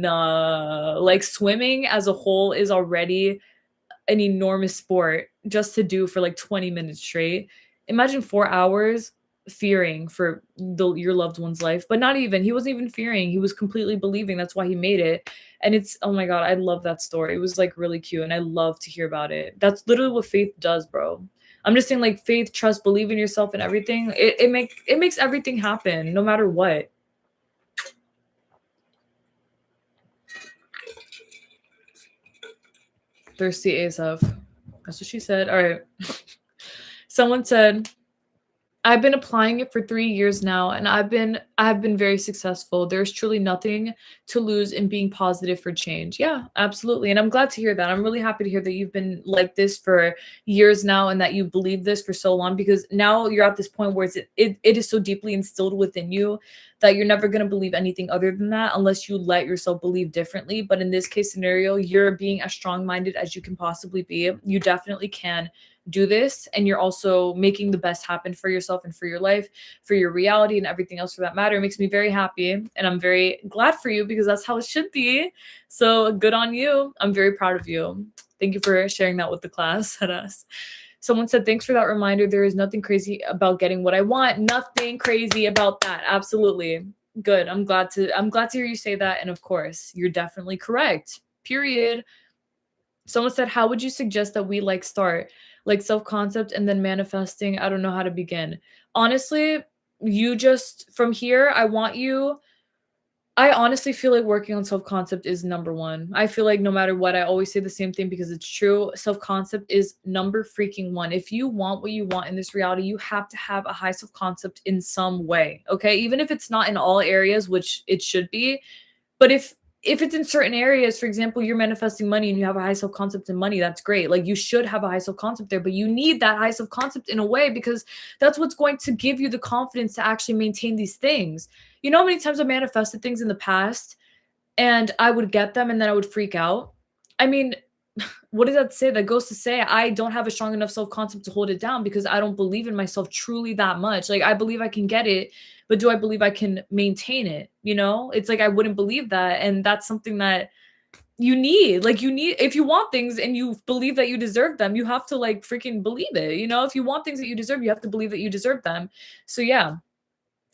Like, swimming as a whole is already an enormous sport just to do for like 20 minutes straight. Imagine 4 hours fearing for your loved one's life, but not even, he wasn't even fearing. He was completely believing. That's why he made it. And it's, oh my God, I love that story. It was like really cute, and I love to hear about it. That's literally what faith does, bro. I'm just saying, like, faith, trust, believe in yourself and everything. It makes everything happen no matter what. Thirsty ASF. That's what she said. All right. Someone said, I've been applying it for 3 years now, and I've been very successful. There's truly nothing to lose in being positive for change. Yeah, absolutely. And I'm glad to hear that. I'm really happy to hear that you've been like this for years now and that you believe this for so long, because now you're at this point where it is so deeply instilled within you that you're never going to believe anything other than that unless you let yourself believe differently. But in this case scenario, you're being as strong-minded as you can possibly be. You definitely can do this, and you're also making the best happen for yourself and for your life, for your reality, and everything else for that matter. It makes me very happy, and I'm very glad for you because that's how it should be. So good on you. I'm very proud of you. Thank you for sharing that with the class at us. Someone said, thanks for that reminder. There is nothing crazy about getting what I want. Nothing crazy about that. Absolutely. Good. I'm glad to hear you say that. And of course, you're definitely correct. Period. Someone said, how would you suggest that we start like self-concept and then manifesting? I don't know how to begin. Honestly, you just, from here, I honestly feel like working on self-concept is number one. I feel like no matter what, I always say the same thing because it's true. Self-concept is number freaking one. If you want what you want in this reality, you have to have a high self-concept in some way, okay? Even if it's not in all areas, which it should be. But if it's in certain areas, for example, you're manifesting money and you have a high self-concept in money, that's great. Like, you should have a high self-concept there, but you need that high self-concept in a way because that's what's going to give you the confidence to actually maintain these things. You know how many times I manifested things in the past and I would get them and then I would freak out? I mean, what does that say? That goes to say I don't have a strong enough self-concept to hold it down because I don't believe in myself truly that much. Like, I believe I can get it, but do I believe I can maintain it? You know, it's like I wouldn't believe that. And that's something that you need. Like, you need, if you want things and you believe that you deserve them, you have to like freaking believe it. You know, if you want things that you deserve, you have to believe that you deserve them. So yeah,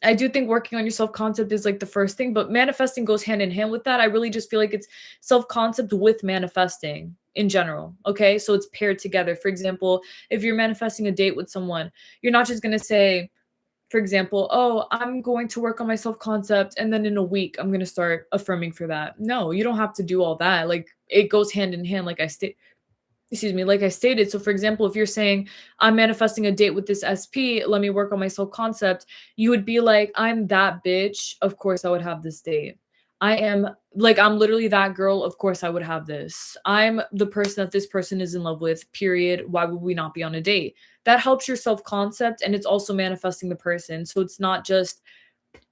I do think working on your self-concept is like the first thing, but manifesting goes hand in hand with that. I really just feel like it's self-concept with manifesting in general. Okay. So it's paired together. For example, if you're manifesting a date with someone, you're not just going to say, for example, oh, I'm going to work on my self-concept and then in a week I'm going to start affirming for that. No, you don't have to do all that. Like, it goes hand in hand. Like I excuse me, like I stated. So for example, if you're saying, I'm manifesting a date with this SP, let me work on my self concept, you would be like, I'm that bitch, of course I would have this date. I am like, I'm literally that girl, of course I would have this. I'm the person that this person is in love with, period. Why would we not be on a date? That helps your self concept, and it's also manifesting the person. So it's not just,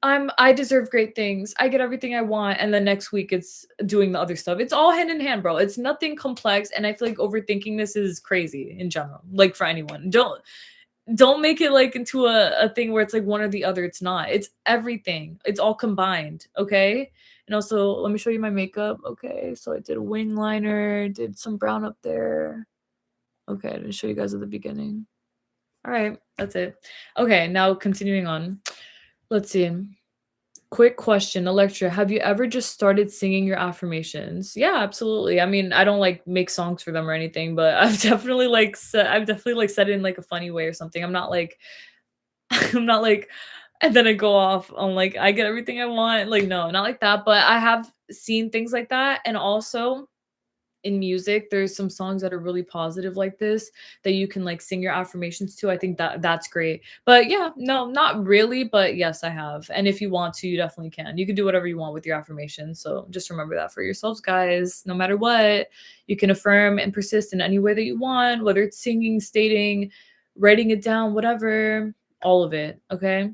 I deserve great things. I get everything I want. And then next week it's doing the other stuff. It's all hand in hand, bro. It's nothing complex. And I feel like overthinking this is crazy in general. Like for anyone. Don't make it like into a thing where it's like one or the other. It's not. It's everything. It's all combined. Okay. And also let me show you my makeup. Okay. So I did a wing liner, did some brown up there. Okay, I didn't show you guys at the beginning. All right, that's it. Okay, now continuing on. Let's see. Quick question, Electra, have you ever just started singing your affirmations? Yeah, absolutely. I mean, I don't like make songs for them or anything, but I've definitely like said it in like a funny way or something. I'm not like I'm not like, and then I go off on like I get everything I want. Like no, not like that, but I have seen things like that. And also in music, there's some songs that are really positive like this that you can like sing your affirmations to. I think that that's great. But yeah, no, not really, but yes, I have. And if you want to, you definitely can. You can do whatever you want with your affirmations. So just remember that for yourselves, guys. No matter what, you can affirm and persist in any way that you want, whether it's singing, stating, writing it down, whatever, all of it, okay?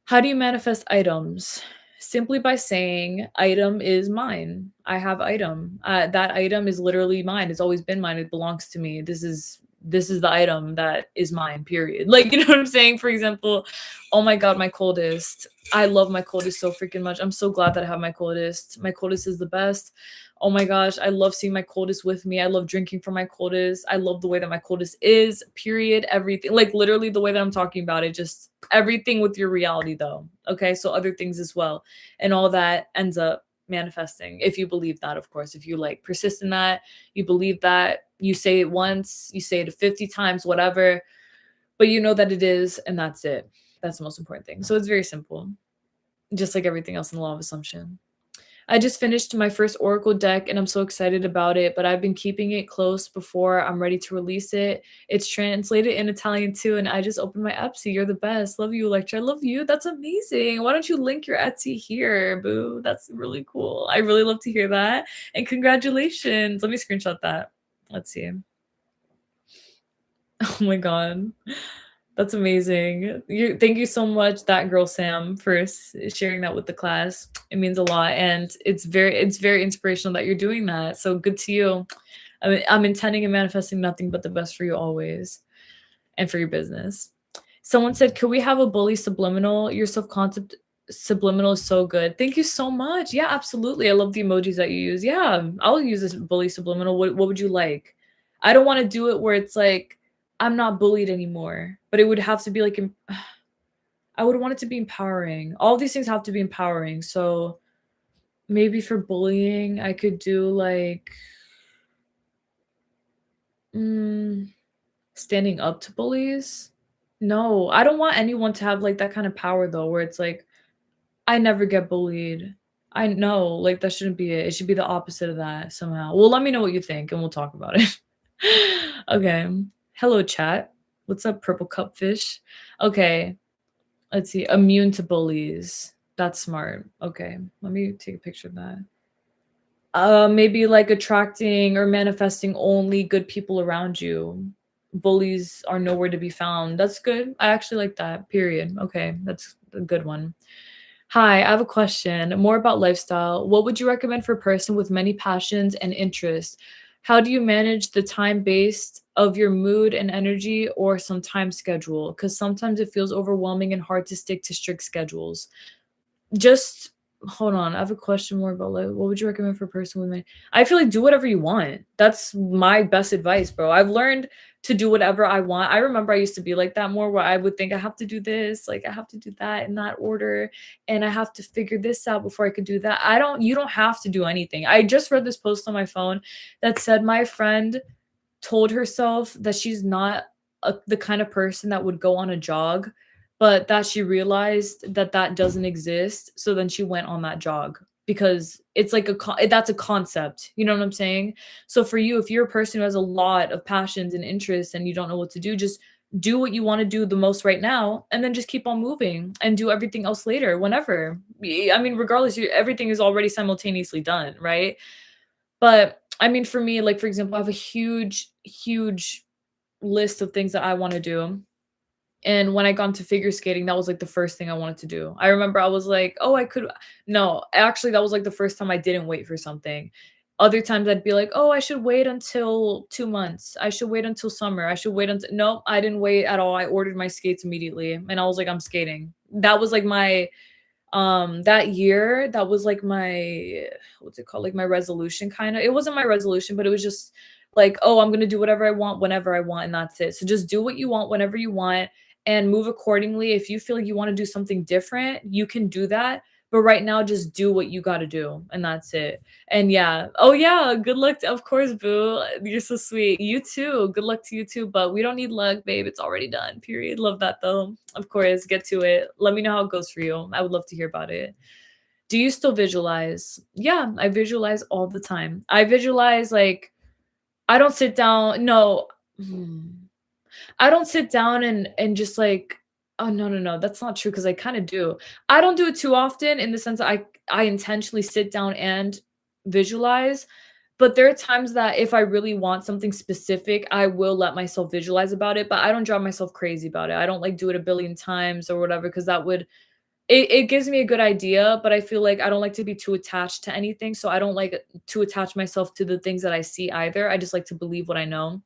How do you manifest items? Simply by saying, item is mine. I have item. That item is literally mine. It's always been mine. It belongs to me. This is the item that is mine, period. Like, you know what I'm saying? For example, oh my God, my coldest. I love my coldest so freaking much. I'm so glad that I have my coldest. My coldest is the best. Oh my gosh, I love seeing my coldest with me. I love drinking from my coldest. I love the way that my coldest is, period. Everything, like literally the way that I'm talking about it, just everything with your reality though. Okay, so other things as well. And all that ends up manifesting if you believe that, of course. If you like persist in that, you believe that, you say it once, you say it 50 times, whatever, but you know that it is, and that's it. That's the most important thing. So it's very simple, just like everything else in the law of assumption. I just finished my first Oracle deck and I'm so excited about it, but I've been keeping it close before I'm ready to release it. It's translated in Italian too, and I just opened my Etsy. You're the best. Love you, Electra. I love you. That's amazing. Why don't you link your Etsy here, boo? That's really cool. I really love to hear that. And congratulations. Let me screenshot that. Let's see. Oh my God. That's amazing. Thank you so much, that girl Sam, for sharing that with the class. It means a lot, and it's very inspirational that you're doing that. So good to you. I'm intending and manifesting nothing but the best for you always, and for your business. Someone said, "Could we have a bully subliminal? Your self concept subliminal is so good." Thank you so much. Yeah, absolutely. I love the emojis that you use. Yeah, I'll use this bully subliminal. What would you like? I don't want to do it where it's like I'm not bullied anymore, but it would have to be like I would want it to be empowering. All these things have to be empowering. So maybe for bullying, I could do like standing up to bullies. No, I don't want anyone to have like that kind of power though, where it's like I never get bullied. I know, like that shouldn't be it. It should be the opposite of that somehow. Well, let me know what you think and we'll talk about it. Okay. Hello, chat. What's up, purple cupfish? Okay. Let's see. Immune to bullies. That's smart. Okay. Let me take a picture of that. Maybe like attracting or manifesting only good people around you. Bullies are nowhere to be found. That's good. I actually like that. Period. Okay. That's a good one. Hi, I have a question more about lifestyle. What would you recommend for a person with many passions and interests? How do you manage the time based of your mood and energy or some time schedule? Because sometimes it feels overwhelming and hard to stick to strict schedules. Just hold on. I have a question more about like what would you recommend for a person with me? I feel like do whatever you want. That's my best advice, bro. I've learned to do whatever I want. I remember I used to be like that more where I would think I have to do this, like I have to do that in that order, and I have to figure this out before I could do that. You don't have to do anything. I just read this post on my phone that said my friend told herself that she's not the kind of person that would go on a jog, but that she realized that that doesn't exist. So then she went on that jog. because it's like that's a concept, you know what I'm saying? So for you, if you're a person who has a lot of passions and interests and you don't know what to do, just do what you wanna do the most right now, and then just keep on moving and do everything else later, whenever. I mean, regardless, everything is already simultaneously done, right? But, I mean, for me, like, for example, I have a huge, huge list of things that I wanna do, and when I got into figure skating, that was, like, the first thing I wanted to do. I remember I was like, "Oh, I could." No, actually, that was, like, the first time I didn't wait for something. Other times I'd be like, "Oh, I should wait until 2 months. I should wait until summer. I should wait until." No, I didn't wait at all. I ordered my skates immediately, and I was like, "I'm skating." That was, like, my that year, that was, like, my what's it called? Like, my resolution kinda. It wasn't my resolution, but it was just like, "Oh, I'm gonna do whatever I want whenever I want, and that's it." So just do what you want whenever you want and move accordingly. If you feel like you wanna do something different, you can do that, but right now, just do what you gotta do, and that's it. And yeah. Oh, yeah, good luck to of course, boo. You're so sweet. You too. Good luck to you too, but we don't need luck, babe. It's already done, period. Love that, though. Of course, get to it. Let me know how it goes for you. I would love to hear about it. Do you still visualize? Yeah, I visualize all the time. I visualize, like I don't sit down no. Hmm. I don't sit down and just like oh, no, no, no, that's not true because I kinda do. I don't do it too often in the sense that I intentionally sit down and visualize, but there are times that if I really want something specific, I will let myself visualize about it, but I don't drive myself crazy about it. I don't, like, do it a billion times or whatever because that would it gives me a good idea, but I feel like I don't like to be too attached to anything, so I don't like to attach myself to the things that I see either. I just like to believe what I know.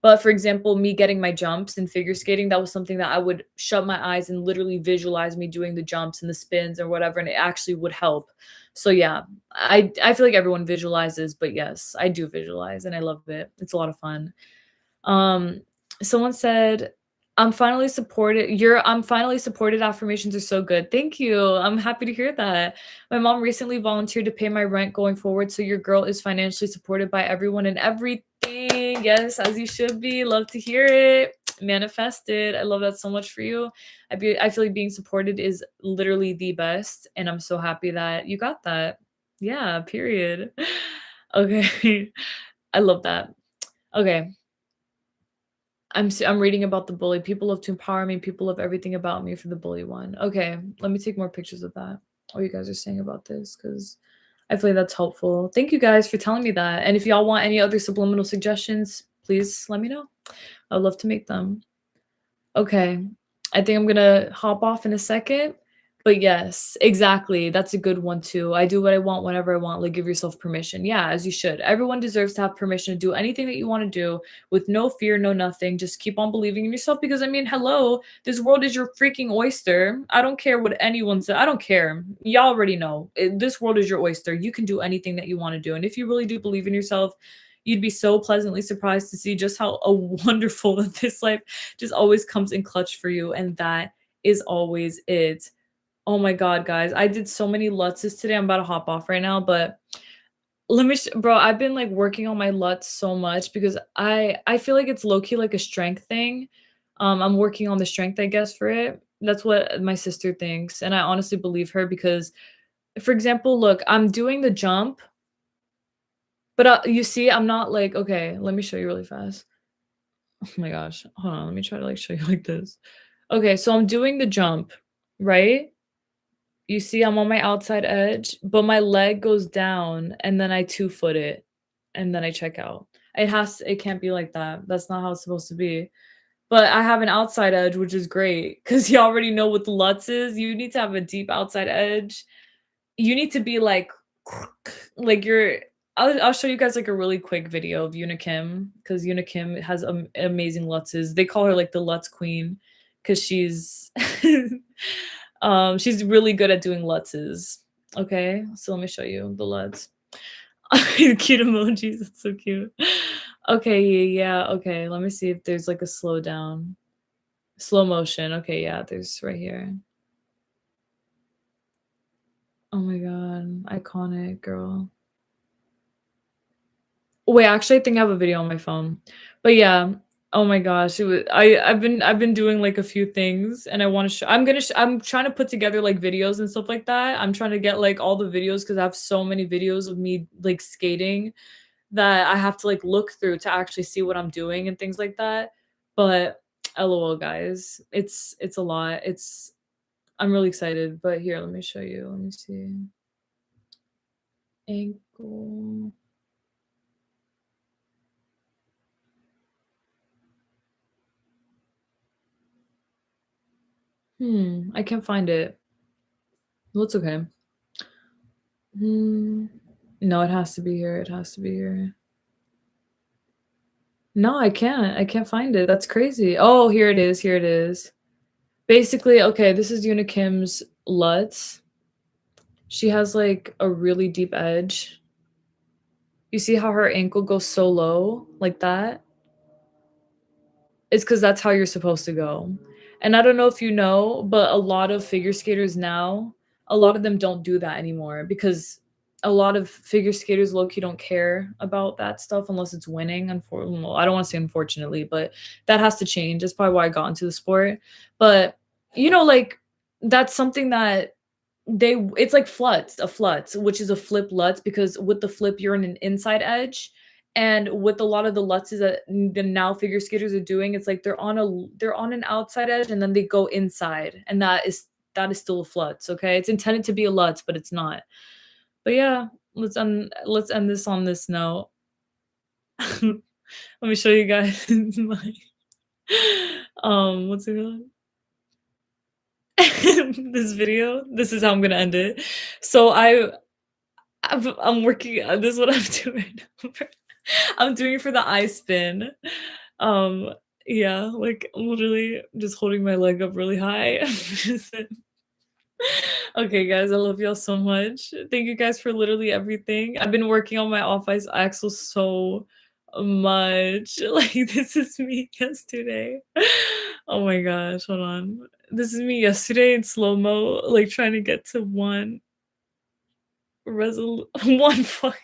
But for example, me getting my jumps in figure skating, that was something that I would shut my eyes and literally visualize me doing the jumps and the spins or whatever, and it actually would help. So yeah, I feel like everyone visualizes, but yes, I do visualize and I love it. It's a lot of fun. Um, Someone said, I'm finally supported affirmations are so good. Thank you. I'm happy to hear that. My mom recently volunteered to pay my rent going forward, so your girl is financially supported by everyone and everything. Yes, as you should be. Love to hear it. Manifested. I love that so much for you. I feel like being supported is literally the best, and I'm so happy that you got that. Yeah, period. Okay. I love that. Okay. I'm reading about the bully. People love to empower me. People love everything about me for the bully one. Okay, let me take more pictures of that. What you guys are saying about this, because I feel like that's helpful. Thank you guys for telling me that. And if y'all want any other subliminal suggestions, please let me know. I'd love to make them. Okay. I think I'm gonna hop off in a second. But yes, exactly. That's a good one too. I do what I want whenever I want. Like, give yourself permission. Yeah, as you should. Everyone deserves to have permission to do anything that you want to do with no fear, no nothing. Just keep on believing in yourself because I mean, hello, this world is your freaking oyster. I don't care what anyone says. I don't care. Y'all already know. This world is your oyster. You can do anything that you want to do. And if you really do believe in yourself, you'd be so pleasantly surprised to see just how wonderful this life just always comes in clutch for you. And that is always it. Oh my god, guys, I did so many LUTSes today. I'm about to hop off right now, but let me bro, I've been, like, working on my LUTs so much because I feel like it's low-key like a strength thing. I'm working on the strength, I guess, for it. That's what my sister thinks, and I honestly believe her because, for example, look, I'm doing the jump, but, you see, I'm not like okay, let me show you really fast. Oh my gosh, hold on, let me try to, like, show you like this. Okay, so I'm doing the jump, right? You see I'm on my outside edge, but my leg goes down, and then I two-foot it, and then I check out. It can't be like that. That's not how it's supposed to be. But I have an outside edge, which is great because you already know what the LUTS is. You need to have a deep outside edge. You need to be like like you're I'll show you guys, like, a really quick video of Unikim because Unikim has, amazing LUTSes. They call her, like, the LUTS queen because she's really good at doing LUTSes. Okay, so let me show you the LUTs. Cute emojis, that's so cute. Okay, yeah, okay, let me see if there's, like, a slowdown. Slow motion, okay, yeah, there's right here. Oh my god, iconic, girl. Wait, actually, I think I have a video on my phone. But yeah, Oh my gosh, it was I've been doing, like, a few things, and I wanna I'm trying to put together, like, videos and stuff like that. I'm trying to get, like, all the videos because I have so many videos of me, like, skating that I have to, like, look through to actually see what I'm doing and things like that. But LOL, guys. It's a lot. I'm really excited, but here, let me show you. Let me see. Ankle. I can't find it. Well, it's okay. Hmm. No, it has to be here, it has to be here. No, I can't find it, that's crazy. Oh, here it is. Basically, okay, this is Yuna Kim's LUTs. She has, like, a really deep edge. You see how her ankle goes so low, like that? It's because that's how you're supposed to go. And I don't know if you know, but a lot of figure skaters now, a lot of them don't do that anymore because a lot of figure skaters low-key don't care about that stuff unless it's winning, well, I don't wanna say unfortunately, but that has to change. That's probably why I got into the sport. But, like, that's something that it's like fluts, a flut, which is a flip LUTs because with the flip, you're in an inside edge, and with a lot of the LUTs that the now figure skaters are doing, it's like they're on an outside edge and then they go inside, and that is still a flutz, okay? It's intended to be a LUTs, but it's not. But yeah, let's end this on this note. Let me show you guys my what's it called? This video. This is how I'm gonna end it. So I'm working this is what I'm doing. I'm doing it for the eye spin. Um, yeah, like, I'm literally just holding my leg up really high. Okay, guys, I love y'all so much. Thank you guys for literally everything. I've been working on my off ice axle so much. Like, this is me yesterday. Oh my gosh, hold on. This is me yesterday in slow-mo, like, trying to get to one one fuck,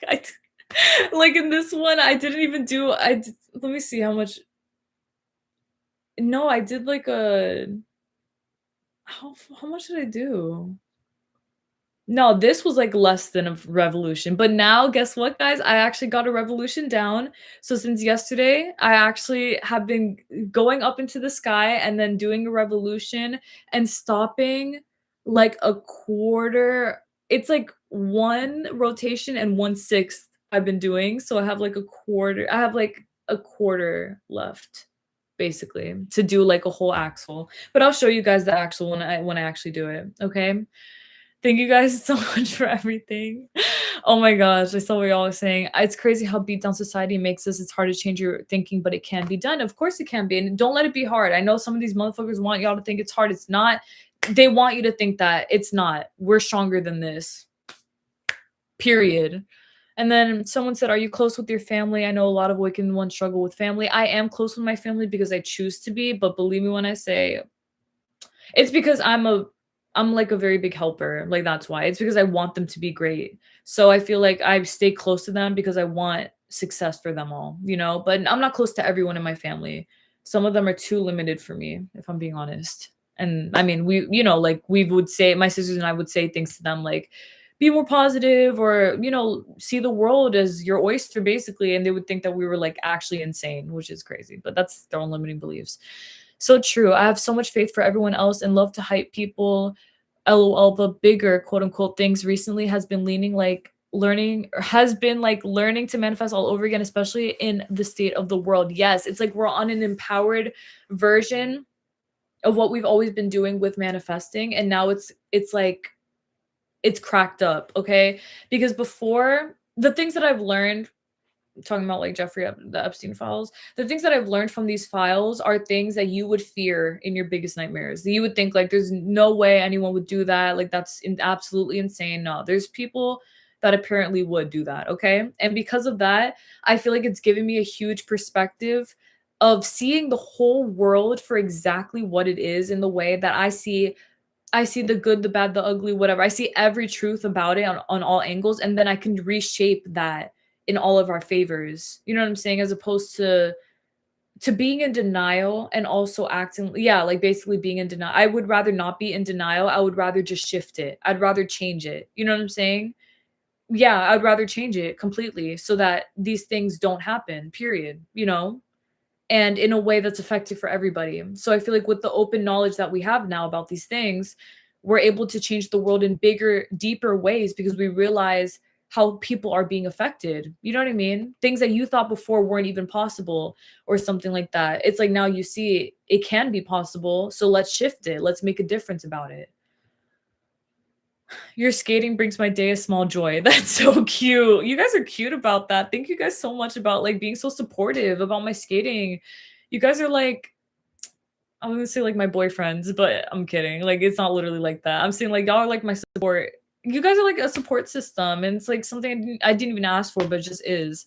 like, in this one, I didn't even do let me see how much no, I did, like, a how much did I do? No, this was, like, less than a revolution, but now guess what, guys? I actually got a revolution down. So since yesterday, I actually have been going up into the sky and then doing a revolution and stopping, like, a quarter it's, like, 1 rotation and 1/6 I've been doing, so I have, like, a quarter left, basically, to do, like, a whole axle. But I'll show you guys the axle when I actually do it, okay? Thank you guys so much for everything. Oh my gosh, I saw what y'all are saying. It's crazy how beat down society makes us. It's hard to change your thinking, but it can be done. Of course it can be, and don't let it be hard. I know some of these motherfuckers want y'all to think it's hard. It's not. They want you to think that it's not. We're stronger than this. Period. And then someone said, "Are you close with your family?" I know a lot of Wiccan ones struggle with family. I am close with my family because I choose to be, but believe me when I say it's because I'm like a very big helper, like, that's why. It's because I want them to be great. So I feel like I stay close to them because I want success for them all, But I'm not close to everyone in my family. Some of them are too limited for me, if I'm being honest. And I mean, like, we would say my sisters and I would say things to them like, "Be more positive," or, "See the world as your oyster," basically, and they would think that we were, like, actually insane, which is crazy, but that's their own limiting beliefs. So true. I have so much faith for everyone else and love to hype people. LOL, but bigger quote unquote things recently has been like learning to manifest all over again, especially in the state of the world. Yes, it's like we're on an empowered version of what we've always been doing with manifesting. And now it's like it's cracked up, okay? Because before the things that I've learned talking about like the Epstein files, the things that I've learned from these files are things that you would fear in your biggest nightmares. You would think like there's no way anyone would do that. Like that's absolutely insane. No, there's people that apparently would do that. Okay. And because of that, I feel like it's given me a huge perspective of seeing the whole world for exactly what it is in the way that I see the good, the bad, the ugly, whatever. I see every truth about it on all angles, and then I can reshape that in all of our favors. You know what I'm saying? As opposed to to being in denial and also acting, yeah, like basically being in denial. I would rather not be in denial. I would rather just shift it. I'd rather change it. You know what I'm saying? Yeah, I'd rather change it completely so that these things don't happen, period, you know? And in a way that's effective for everybody. So I feel like with the open knowledge that we have now about these things, we're able to change the world in bigger, deeper ways because we realize how people are being affected. You know what I mean? Things that you thought before weren't even possible or something like that. It's like now you see it can be possible. So let's shift it. Let's make a difference about it. Your skating brings my day a small joy. That's so cute. You guys are cute about that. Thank you guys so much about like being so supportive about my skating. You guys are like, I was gonna say like my boyfriends, but I'm kidding. Like it's not literally like that. I'm saying like y'all are like my support. You guys are like a support system, and it's like something I didn't even ask for, but it just is.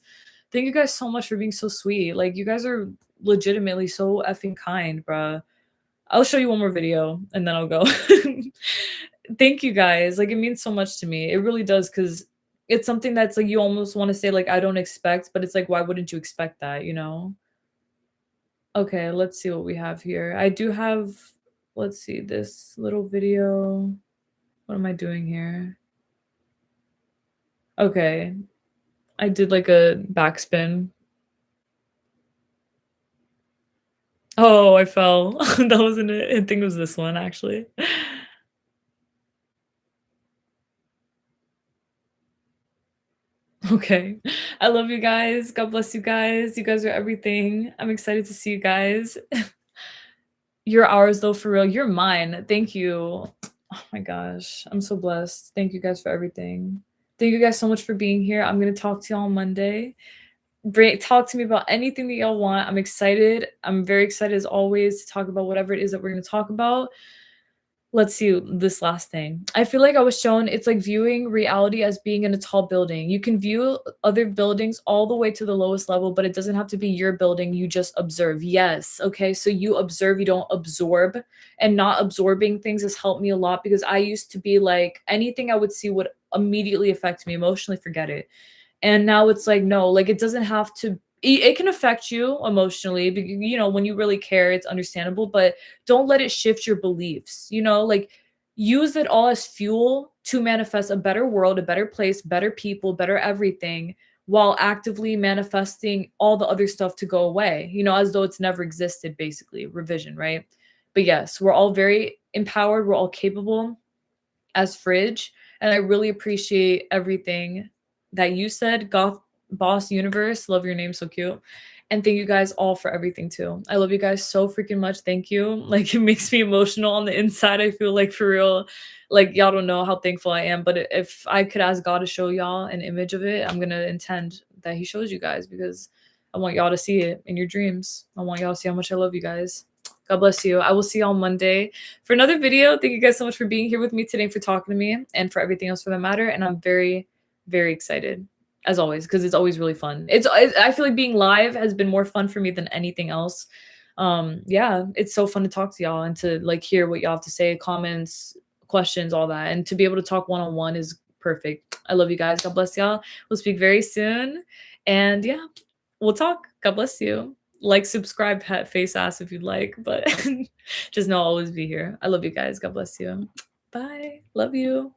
Thank you guys so much for being so sweet. Like you guys are legitimately so effing kind, bruh. I'll show you one more video and then I'll go. Thank you guys. Like it means so much to me. It really does because it's something that's like you almost want to say like I don't expect, but it's like why wouldn't you expect that, you know? Okay, let's see what we have here. I do have, let's see, this little video. What am I doing here? Okay. I did like a backspin. Oh, I fell. That wasn't it. I think it was this one actually. Okay. I love you guys. God bless you guys. You guys are everything. I'm excited to see you guys. You're ours though, for real. You're mine. Thank you. Oh my gosh. I'm so blessed. Thank you guys for everything. Thank you guys so much for being here. I'm gonna talk to y'all on Monday. Talk to me about anything that y'all want. I'm excited. I'm very excited as always to talk about whatever it is that we're gonna talk about. Let's see this last thing. I feel like I was shown it's like viewing reality as being in a tall building. You can view other buildings all the way to the lowest level, but it doesn't have to be your building. You just observe. Yes. Okay. So you observe, you don't absorb. And not absorbing things has helped me a lot because I used to be like anything I would see would immediately affect me emotionally, forget it. And now it's like, no, like it doesn't have to it can affect you emotionally, you know, when you really care, it's understandable, but don't let it shift your beliefs, you know, like use it all as fuel to manifest a better world, a better place, better people, better everything, while actively manifesting all the other stuff to go away, you know, as though it's never existed, basically, revision, right? But yes, we're all very empowered, we're all capable as Fridge, and I really appreciate everything that you said. Goth Boss Universe, love your name, so cute. And thank you guys all for everything too. I love you guys so freaking much. Thank you. Like it makes me emotional on the inside. I feel like for real, like y'all don't know how thankful I am. But if I could ask God to show y'all an image of it, I'm gonna intend that He shows you guys because I want y'all to see it in your dreams. I want y'all to see how much I love you guys. God bless you. I will see you on Monday for another video. Thank you guys so much for being here with me today, for talking to me, and for everything else for that matter. And I'm very, very excited as always because it's always really fun. I feel like being live has been more fun for me than anything else. Yeah, it's so fun to talk to y'all and to like hear what y'all have to say, comments, questions, all that, and to be able to talk one-on-one is perfect. I love you guys. God bless y'all. We'll speak very soon, and yeah, we'll talk. God bless you. Like, subscribe, pet face ass if you'd like, but just know I'll always be here. I love you guys. God bless you. Bye. Love you.